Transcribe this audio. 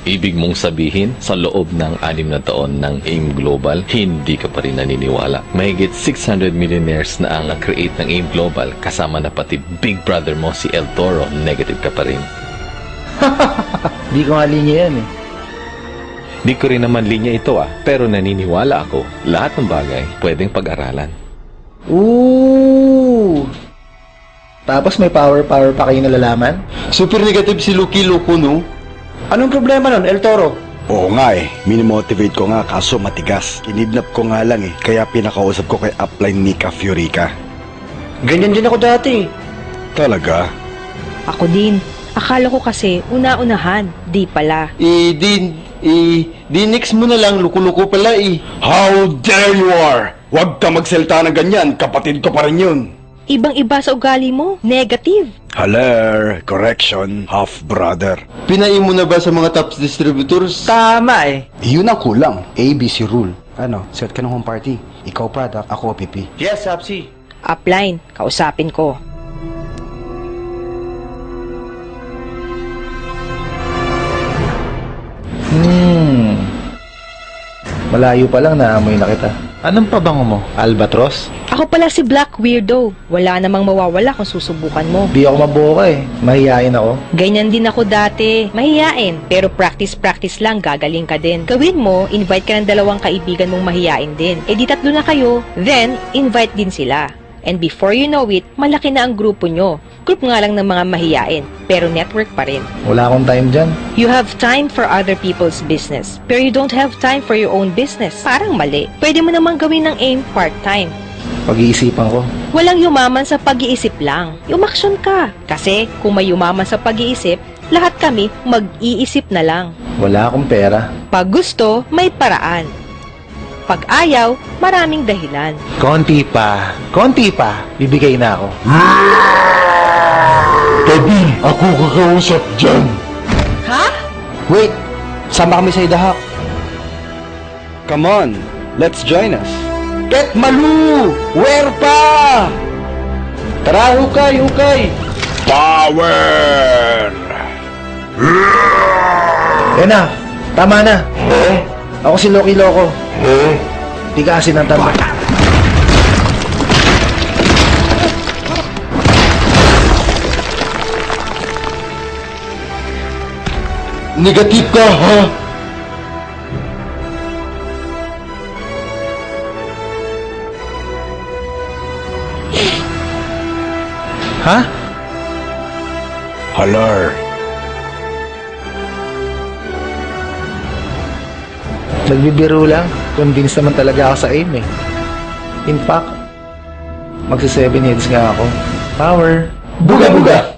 Ibig mong sabihin, sa loob ng 6 na taon ng AIM Global, hindi ka pa rin naniniwala. Mahigit 600 millionaires na ang create ng AIM Global, kasama na pati big brother mo si El Toro, negative ka pa rin. Di ko nga linya yan eh. Di ko rin naman linya ito pero naniniwala ako, lahat ng bagay pwedeng pag-aralan. Ooh! Tapos may power pa kayo nalalaman? Super negative si Lucky Luco, no? Anong problema nun, El Toro? Oo nga minimotivate ko nga kaso matigas. Kinidnap ko nga lang kaya pinakausap ko kay upline Nika Fiorica. Ganyan din ako dati. Talaga? Ako din. Akala ko kasi una-unahan, di pala. Dinix mo na lang, luko-luko pala How dare you are! Huwag ka magsalita ng ganyan, kapatid ko pa rin yun. Ibang-iba sa ugali mo, negative. Haler, correction, half-brother. Pinain mo na ba sa mga top distributors? Tama eh. Yun ang kulang. ABC rule. Ano, set ka ng home party. Ikaw product, ako OPP. Yes, Sapsi. Upline, kausapin ko. Malayo pa lang naamoy na kita. Anong pabango mo? Albatros? Ako pala si Black Weirdo. Wala namang mawawala kung susubukan mo. Di ako maboka eh. Mahihain ako. Ganyan din ako dati. Mahiyain. Pero practice lang, gagaling ka din. Gawin mo, invite ka ng 2 kaibigan mong mahiyain din. E di 3 na kayo, then invite din sila. And before you know it, malaki na ang grupo nyo. Group nga lang ng mga mahiyain, pero network pa rin. Wala akong time dyan. You have time for other people's business, pero you don't have time for your own business. Parang mali. Pwede mo namang gawin ng AIM part-time. Pag-iisipan ko. Walang yumaman sa pag-iisip lang. Umaksyon ka. Kasi kung may yumaman sa pag-iisip, lahat kami mag-iisip na lang. Wala akong pera. Pag gusto, may paraan. Pag ayaw, maraming dahilan. Konti pa. Bibigay na ako. Tabi, ako kakausap dyan. Ha? Wait! Sama kami sa idahak. Come on, let's join us. Ket Malu! Where pa? Tara, hukay! Power! Yan na. Tama na. Ako si Loki Loco. Tigasin ng tama. Negative ka, ha? Ha? Haler. Nagbibiro lang. Convinced naman talaga ako sa AIM eh. In fact, magsi 7 heads nga ako. Power. Buga-buga!